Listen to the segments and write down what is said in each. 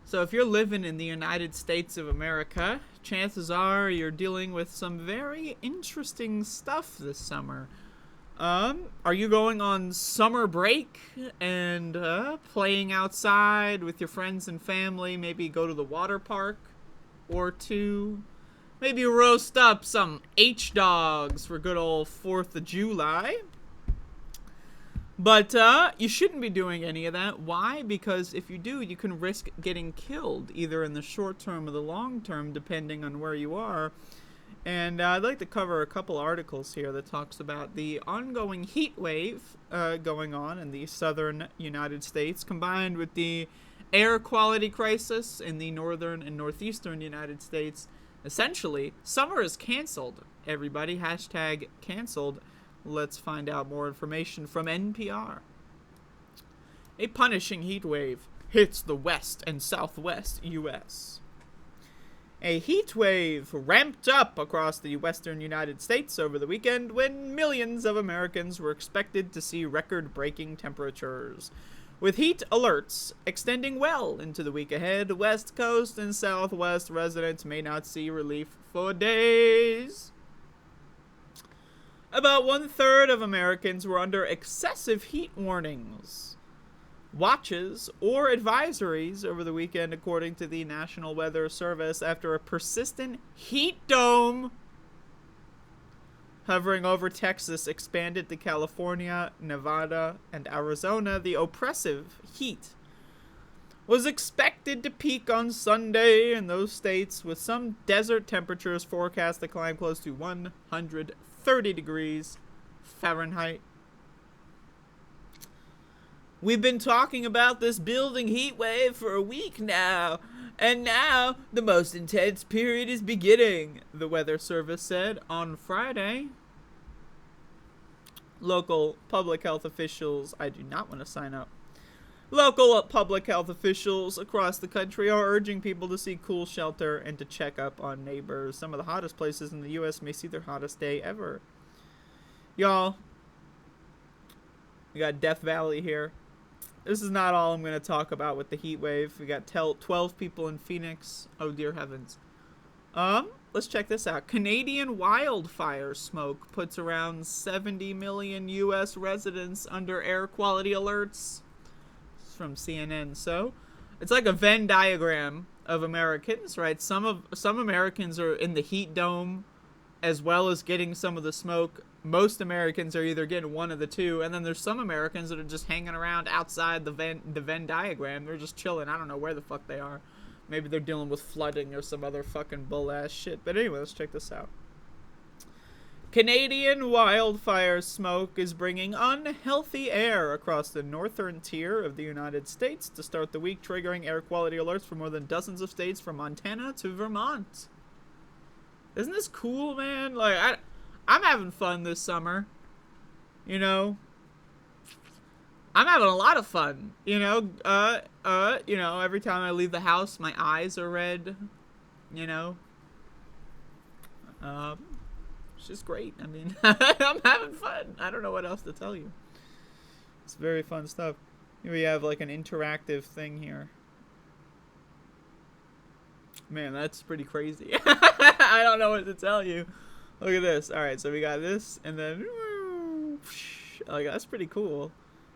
So if you're living in the United States of America, chances are you're dealing with some very interesting stuff this summer. Are you going on summer break and playing outside with your friends and family? Maybe go to the water park or two. Maybe roast up some H-dogs for good old 4th of July. But you shouldn't be doing any of that. Why? Because if you do, you can risk getting killed, either in the short term or the long term, depending on where you are. And I'd like to cover a couple articles here that talks about the ongoing heat wave going on in the southern United States, combined with the air quality crisis in the northern and northeastern United States. Essentially, summer is canceled. Everybody, hashtag canceled. Let's find out more information from NPR. A punishing heat wave hits the west and southwest U.S. A heat wave ramped up across the western United States over the weekend when millions of Americans were expected to see record-breaking temperatures. With heat alerts extending well into the week ahead, West Coast and Southwest residents may not see relief for days. About 1/3 of Americans were under excessive heat warnings, watches, or advisories over the weekend, according to the National Weather Service, after a persistent heat dome hovering over Texas expanded to California, Nevada, and Arizona. The oppressive heat was expected to peak on Sunday in those states, with some desert temperatures forecast to climb close to 130 degrees Fahrenheit. We've been talking about this building heat wave for a week now, and now the most intense period is beginning, the Weather Service said on Friday. Local public health officials, I do not want to sign up. Local public health officials across the country are urging people to seek cool shelter and to check up on neighbors. Some of the hottest places in the U.S. may see their hottest day ever. Y'all, we got Death Valley here. This is not all I'm going to talk about with the heat wave. We got 12 people in Phoenix. Oh, dear heavens. Let's check this out. Canadian wildfire smoke puts around 70 million U.S. residents under air quality alerts. This is from CNN. So, it's like a Venn diagram of Americans, right? Some Americans are in the heat dome as well as getting some of the smoke. Most Americans are either getting one of the two, and then there's some Americans that are just hanging around outside the Venn diagram. They're just chilling. I don't know where the fuck they are. Maybe they're dealing with flooding or some other fucking bull-ass shit. But anyway, let's check this out. Canadian wildfire smoke is bringing unhealthy air across the northern tier of the United States to start the week, triggering air quality alerts for more than dozens of states from Montana to Vermont. Isn't this cool, man? Like, I'm having fun this summer. You know? I'm having a lot of fun. You know? Every time I leave the house, my eyes are red. You know? It's just great. I mean, I'm having fun. I don't know what else to tell you. It's very fun stuff. Here we have like an interactive thing here. Man, that's pretty crazy. I don't know what to tell you. Look at this. Alright, so we got this, and then... Like, that's pretty cool.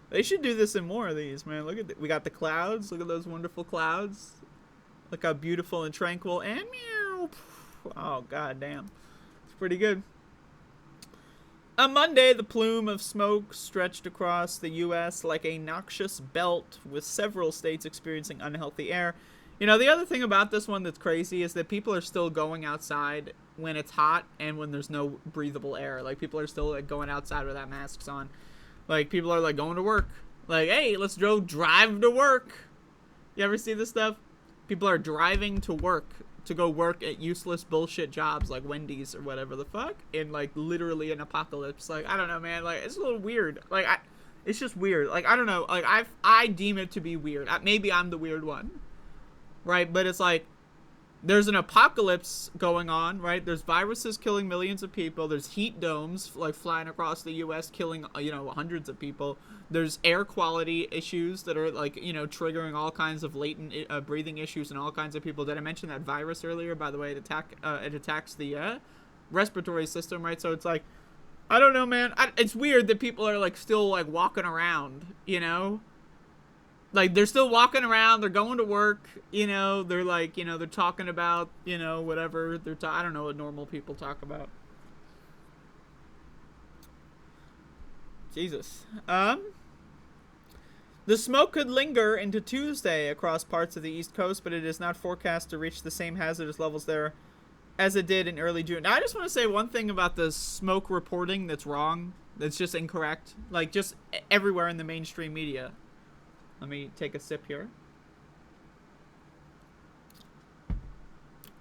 They should do this in more of these, man. Look at we got the clouds. Look at those wonderful clouds. Look how beautiful and tranquil. And meow. Oh, god damn. It's pretty good. On Monday, the plume of smoke stretched across the U.S. like a noxious belt, with several states experiencing unhealthy air. You know, the other thing about this one that's crazy is that people are still going outside when it's hot and when there's no breathable air. Like, people are still, like, going outside without masks on. Like, people are, like, going to work. Like, hey, let's go drive to work. You ever see this stuff? People are driving to work to go work at useless bullshit jobs like Wendy's or whatever the fuck in, like, literally an apocalypse. Like, I don't know, man. Like, it's a little weird. Like, it's just weird. Like, I don't know. Like, I deem it to be weird. Maybe I'm the weird one. Right? But it's like, there's an apocalypse going on, right? There's viruses killing millions of people. There's heat domes like flying across the U.S. killing, hundreds of people. There's air quality issues that are like, triggering all kinds of latent breathing issues in all kinds of people. Did I mention that virus earlier? By the way, it attacks the respiratory system, right? So it's like, I don't know, man. It's weird that people are like still like walking around, Like, they're still walking around, they're going to work, they're like, they're talking about, whatever, I don't know what normal people talk about. Jesus. The smoke could linger into Tuesday across parts of the East Coast, but it is not forecast to reach the same hazardous levels there as it did in early June. Now, I just want to say one thing about the smoke reporting that's wrong, that's just incorrect, like, just everywhere in the mainstream media. Let me take a sip here.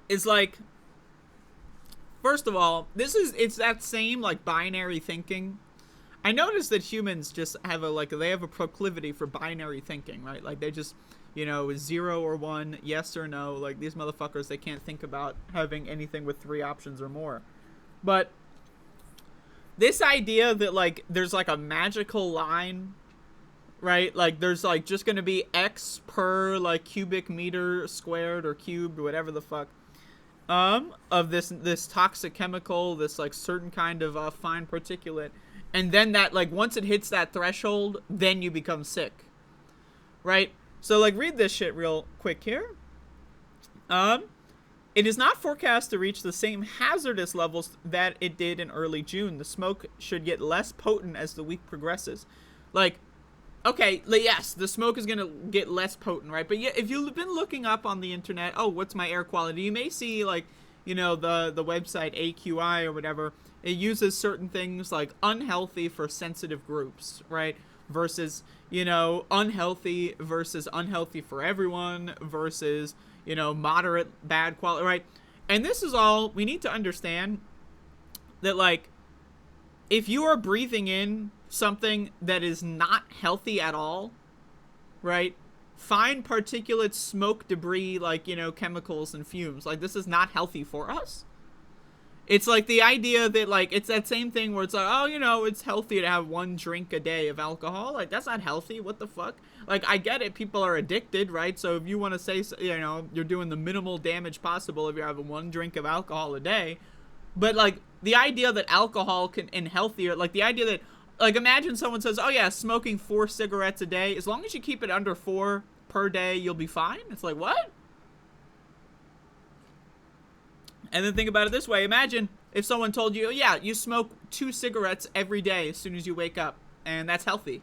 It's like, first of all, it's that same like binary thinking. I noticed that humans just have they have a proclivity for binary thinking, right? Like they just, 0 or 1, yes or no. Like these motherfuckers, they can't think about having anything with 3 options or more. But this idea that like there's like a magical line, right? Like there's like just going to be X per like cubic meter squared or cubed or whatever the fuck of this toxic chemical, this like certain kind of fine particulate, and then that like once it hits that threshold, then you become sick, right? So like read this shit real quick here. It is not forecast to reach the same hazardous levels that it did in early June. The smoke should get less potent as the week progresses. Like, okay, yes, the smoke is going to get less potent, right? But yeah, if you've been looking up on the internet, oh, what's my air quality? You may see, like, the website AQI or whatever. It uses certain things like unhealthy for sensitive groups, right? Versus, unhealthy versus unhealthy for everyone versus, moderate bad quality, right? And this is all, we need to understand that, like, if you are breathing in something that is not healthy at all, right? Fine particulate smoke debris, like, chemicals and fumes. Like, this is not healthy for us. It's like the idea that, like, it's that same thing where it's like, oh, it's healthy to have 1 drink a day of alcohol. Like, that's not healthy. What the fuck? Like, I get it. People are addicted, right? So if you want to say, you're doing the minimal damage possible if you're having 1 drink of alcohol a day. But, like, the idea that alcohol can, and healthier, like, the idea that, like, imagine someone says, oh, yeah, smoking 4 cigarettes a day. As long as you keep it under 4 per day, you'll be fine. It's like, what? And then think about it this way. Imagine if someone told you, oh, yeah, you smoke 2 cigarettes every day as soon as you wake up. And that's healthy.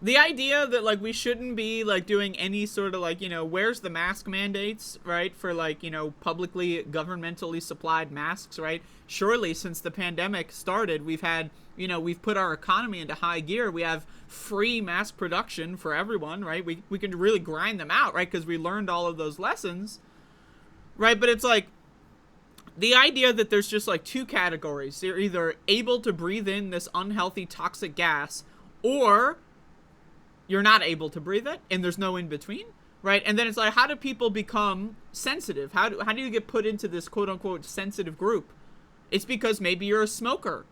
The idea that, like, we shouldn't be, like, doing any sort of, like, where's the mask mandates, right? For, like, publicly, governmentally supplied masks, right? Surely, since the pandemic started, we've had, we've put our economy into high gear. We have free mask production for everyone, right? We can really grind them out, right? Because we learned all of those lessons, right? But it's like, the idea that there's just, like, 2 categories. You're either able to breathe in this unhealthy, toxic gas, or you're not able to breathe it, and there's no in between, right? And then it's like, how do people become sensitive? How do you get put into this quote-unquote sensitive group? It's because maybe you're a smoker,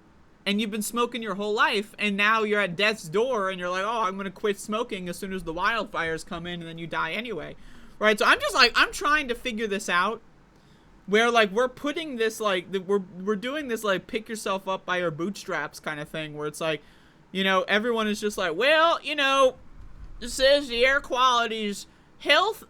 and you've been smoking your whole life, and now you're at death's door, and you're like, oh, I'm going to quit smoking as soon as the wildfires come in, and then you die anyway, right? So I'm just like, I'm trying to figure this out, where, like, we're putting this, like, we're doing this, like, pick yourself up by your bootstraps kind of thing, where it's like, everyone is just like, well, it says the air quality's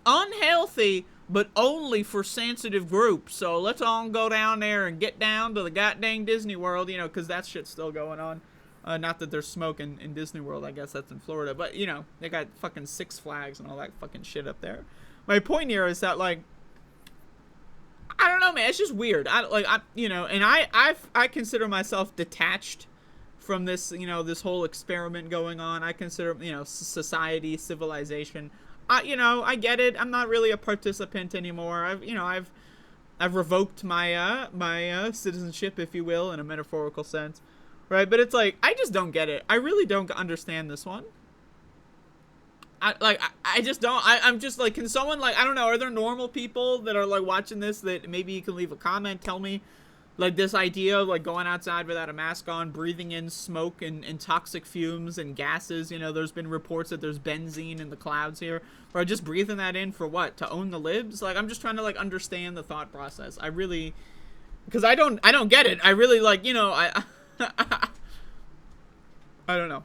unhealthy, but only for sensitive groups. So let's all go down there and get down to the goddamn Disney World, because that shit's still going on. Not that there's smoke in Disney World. I guess that's in Florida. But, they got fucking Six Flags and all that fucking shit up there. My point here is that, like, I don't know, man. It's just weird. And I consider myself detached from this, this whole experiment going on. I consider, society, civilization. I get it. I'm not really a participant anymore. I've revoked my my citizenship, if you will, in a metaphorical sense, right? But it's like, I just don't get it. I really don't understand this one. I just don't. I'm just like, can someone, like, I don't know, are there normal people that are like watching this that maybe you can leave a comment, tell me, like, this idea of like going outside without a mask on, breathing in smoke and toxic fumes and gases. You know, there's been reports that there's benzene in the clouds here. Or just breathing that in for what? To own the libs? Like, I'm just trying to like understand the thought process. I really, because I don't get it. I really, like, you know, I don't know.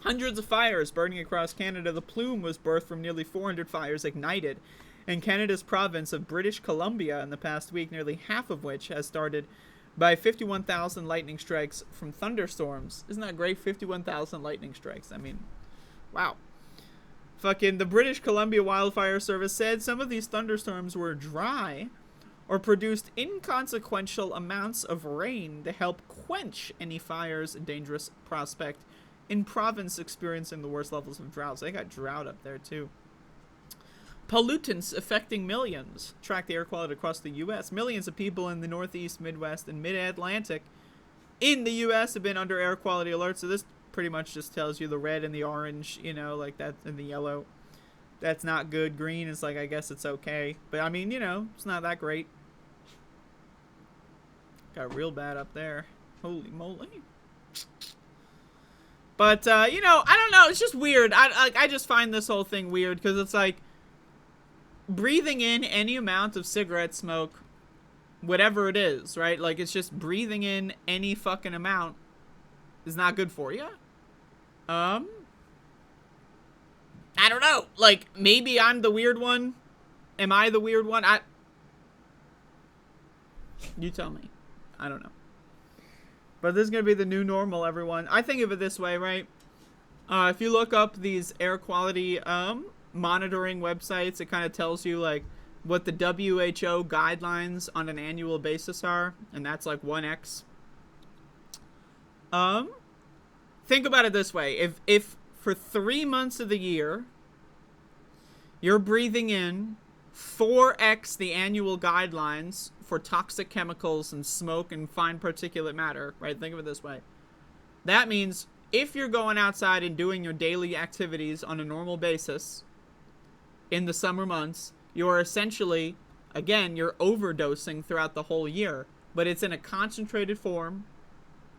Hundreds of fires burning across Canada. The plume was birthed from nearly 400 fires ignited in Canada's province of British Columbia in the past week, nearly half of which has started by 51,000 lightning strikes from thunderstorms. Isn't that great? 51,000 lightning strikes. I mean, wow. Fucking the British Columbia Wildfire Service said some of these thunderstorms were dry or produced inconsequential amounts of rain to help quench any fires, a dangerous prospect in province experiencing the worst levels of drought. So they got drought up there too. Pollutants affecting millions. Track the air quality across the U.S. Millions of people in the Northeast, Midwest, and Mid-Atlantic in the U.S. have been under air quality alerts. So this pretty much just tells you the red and the orange, you know, like that, and the yellow. That's not good. Green is like, I guess it's okay. But I mean, you know, it's not that great. Got real bad up there. Holy moly. But, you know, I don't know. It's just weird. I just find this whole thing weird because it's like breathing in any amount of cigarette smoke, whatever it is, right? Like, it's just breathing in any fucking amount is not good for you. I don't know. Like, maybe I'm the weird one. Am I the weird one? You tell me. I don't know. But this is going to be the new normal, everyone. I think of it this way, right? If you look up these air quality monitoring websites, it kind of tells you, like, what the WHO guidelines on an annual basis are. And that's, like, 1x. Think about it this way. If for 3 months of the year, you're breathing in 4x the annual guidelines for toxic chemicals and smoke and fine particulate matter, right? Think of it this way. That means if you're going outside and doing your daily activities on a normal basis in the summer months, you're essentially, again, you're overdosing throughout the whole year, but it's in a concentrated form,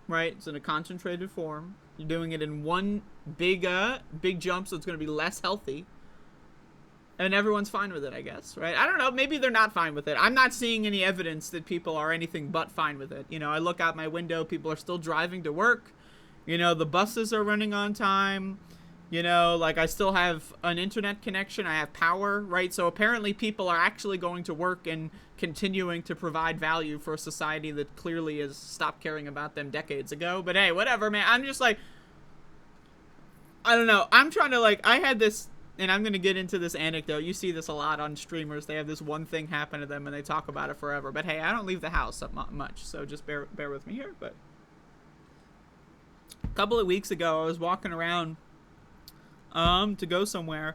right? It's in a concentrated form. You're doing it in one big jump, so it's going to be less healthy. And everyone's fine with it, I guess, right? I don't know. Maybe they're not fine with it. I'm not seeing any evidence that people are anything but fine with it. You know, I look out my window. People are still driving to work. You know, the buses are running on time. You know, like, I still have an internet connection. I have power, right? So apparently people are actually going to work and continuing to provide value for a society that clearly has stopped caring about them decades ago. But hey, whatever, man. I'm just like, I don't know. I'm trying to, like, I had this... And I'm going to get into this anecdote. You see this a lot on streamers. They have this one thing happen to them and they talk about it forever. But hey, I don't leave the house much. So just bear with me here. But a couple of weeks ago, I was walking around to go somewhere.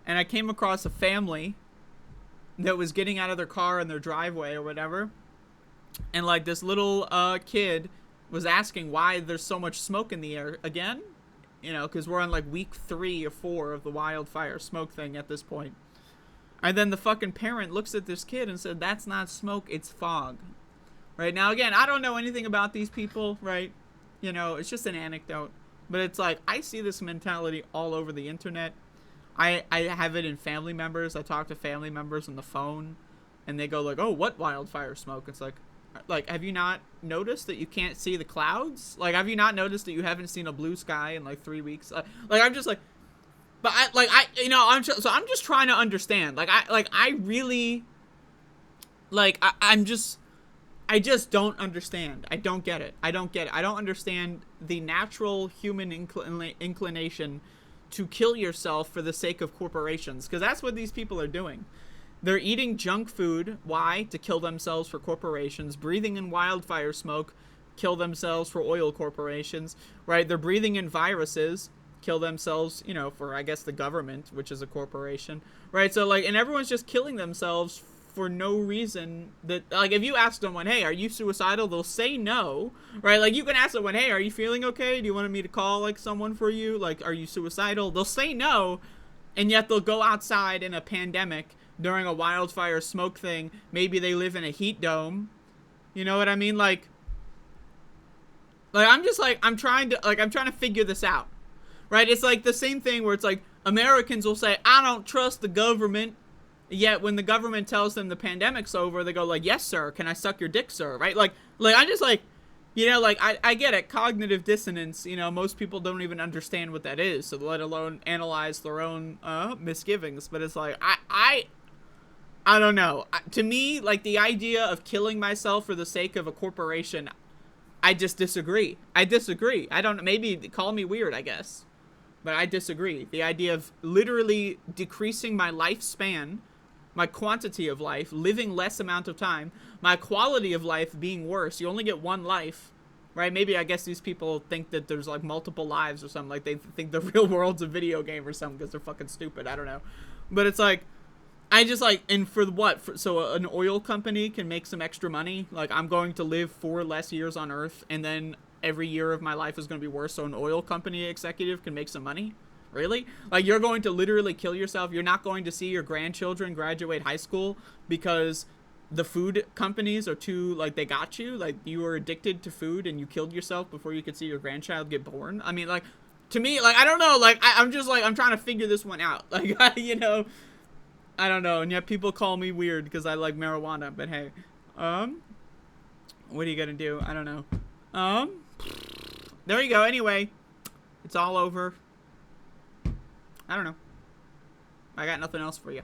And I came across a family that was getting out of their car in their driveway or whatever. And like this little kid was asking why there's so much smoke in the air again. You know, because we're on, like, week 3 or 4 of the wildfire smoke thing at this point. And then the fucking parent looks at this kid and said, that's not smoke, it's fog. Right? Now, again, I don't know anything about these people, right? You know, it's just an anecdote. But it's like, I see this mentality all over the internet. I have it in family members. I talk to family members on the phone. And they go, like, oh, what wildfire smoke? It's like, have you not noticed that you can't see the clouds? Like, have you not noticed that you haven't seen a blue sky in like 3 weeks? Like, I'm just like, but you know, I'm just trying to understand. I just don't understand. I don't get it. I don't understand the natural human inclination to kill yourself for the sake of corporations, because that's what these people are doing. They're eating junk food. Why? To kill themselves for corporations. Breathing in wildfire smoke. Kill themselves for oil corporations. Right? They're breathing in viruses. Kill themselves, you know, for, I guess, the government, which is a corporation. Right? So, like, and everyone's just killing themselves for no reason. That, like, if you ask someone, hey, are you suicidal? They'll say no. Right? Like, you can ask someone, hey, are you feeling okay? Do you want me to call, like, someone for you? Like, are you suicidal? They'll say no. and yet they'll go outside in a pandemic during a wildfire smoke thing. Maybe they live in a heat dome. You know what I mean? Like I'm just like, I'm trying to figure this out. Right? It's like the same thing where it's like Americans will say, I don't trust the government. Yet when the government tells them the pandemic's over, they go like, yes, sir. Can I suck your dick, sir? Right? Like I just like, you know, like I get it. Cognitive dissonance, you know, most people don't even understand what that is. So let alone analyze their own misgivings. But it's like, I don't know. To me, like the idea of killing myself for the sake of a corporation, I just disagree. I don't, maybe call me weird, I guess. But I disagree. The idea of literally decreasing my lifespan, my quantity of life, living less amount of time, my quality of life being worse. You only get one life, right? Maybe I guess these people think that there's like multiple lives or something. Like they think the real world's a video game or something because they're fucking stupid. I don't know. But it's like, I just like, and for what? So an oil company can make some extra money. Like I'm going to live 4 less years on Earth, and then every year of my life is going to be worse. So an oil company executive can make some money. Really? Like you're going to literally kill yourself. You're not going to see your grandchildren graduate high school because the food companies are too, like, they got you. Like you were addicted to food and you killed yourself before you could see your grandchild get born. I mean, like, to me, like, I don't know. Like, I'm just like, I'm trying to figure this one out. Like, you know, I don't know. And yet people call me weird because I like marijuana. But hey, what are you gonna do? I don't know. There you go. Anyway, it's all over. I don't know. I got nothing else for you.